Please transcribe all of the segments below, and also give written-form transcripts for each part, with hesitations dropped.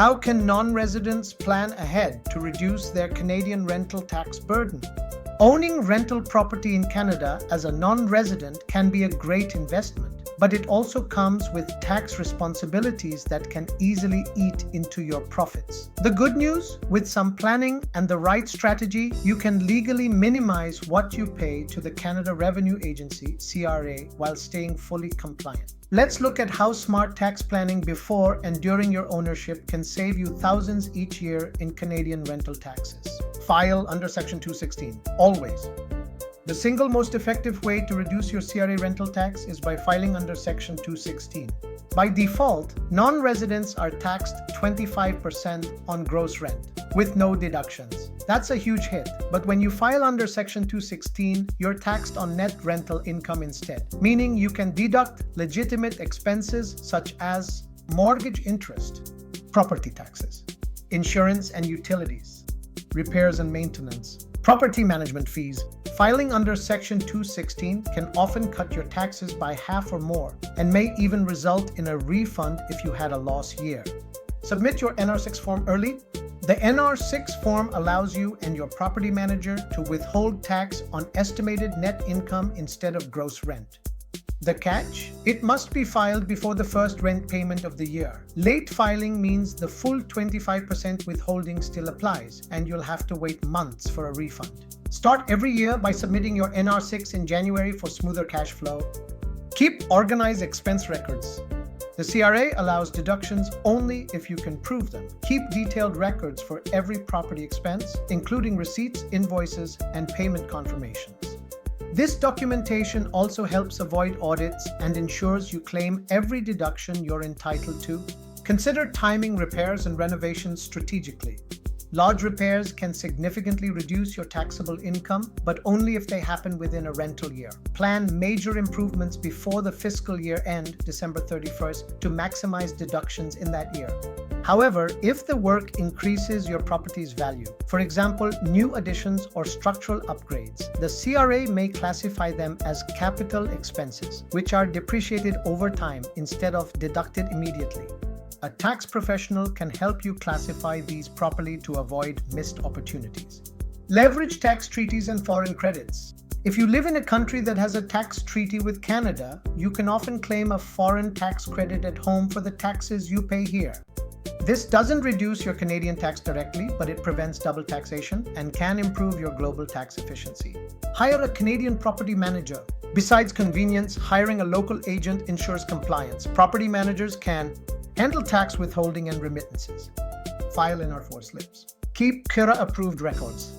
How can non-residents plan ahead to reduce their Canadian rental tax burden? Owning rental property in Canada as a non-resident can be a great investment, but it also comes with tax responsibilities that can easily eat into your profits. The good news, with some planning and the right strategy, you can legally minimize what you pay to the Canada Revenue Agency, CRA, while staying fully compliant. Let's look at how smart tax planning before and during your ownership can save you thousands each year in Canadian rental taxes. File under Section 216, always. The single most effective way to reduce your CRA rental tax is by filing under Section 216. By default, non-residents are taxed 25% on gross rent, with no deductions. That's a huge hit, but when you file under Section 216, you're taxed on net rental income instead, meaning you can deduct legitimate expenses such as mortgage interest, property taxes, insurance and utilities, repairs and maintenance, property management fees. Filing under Section 216 can often cut your taxes by half or more and may even result in a refund if you had a loss year. Submit your NR6 form early. The NR6 form allows you and your property manager to withhold tax on estimated net income instead of gross rent. The catch? It must be filed before the first rent payment of the year. Late filing means the full 25% withholding still applies, and you'll have to wait months for a refund. Start every year by submitting your NR6 in January for smoother cash flow. Keep organized expense records. The CRA allows deductions only if you can prove them. Keep detailed records for every property expense, including receipts, invoices, and payment confirmations. This documentation also helps avoid audits and ensures you claim every deduction you're entitled to. Consider timing repairs and renovations strategically. Large repairs can significantly reduce your taxable income, but only if they happen within a rental year. Plan major improvements before the fiscal year end, December 31st, to maximize deductions in that year. However, if the work increases your property's value, for example, new additions or structural upgrades, the CRA may classify them as capital expenses, which are depreciated over time instead of deducted immediately. A tax professional can help you classify these properly to avoid missed opportunities. Leverage tax treaties and foreign credits. If you live in a country that has a tax treaty with Canada, you can often claim a foreign tax credit at home for the taxes you pay here. This doesn't reduce your Canadian tax directly, but it prevents double taxation and can improve your global tax efficiency. Hire a Canadian property manager. Besides convenience, hiring a local agent ensures compliance. Property managers can handle tax withholding and remittances. File NR4 slips. Keep CRA-approved records.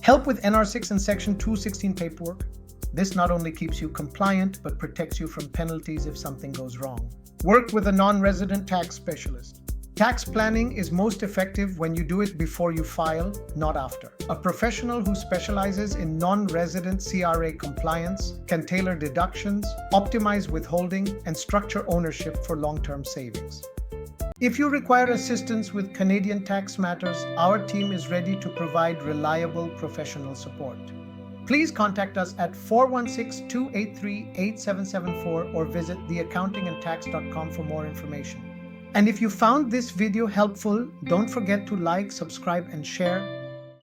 Help with NR6 and Section 216 paperwork. This not only keeps you compliant, but protects you from penalties if something goes wrong. Work with a non-resident tax specialist. Tax planning is most effective when you do it before you file, not after. A professional who specializes in non-resident CRA compliance can tailor deductions, optimize withholding, and structure ownership for long-term savings. If you require assistance with Canadian tax matters, our team is ready to provide reliable professional support. Please contact us at 416-283-8774 or visit theaccountingandtax.com for more information. And if you found this video helpful, don't forget to like, subscribe, and share.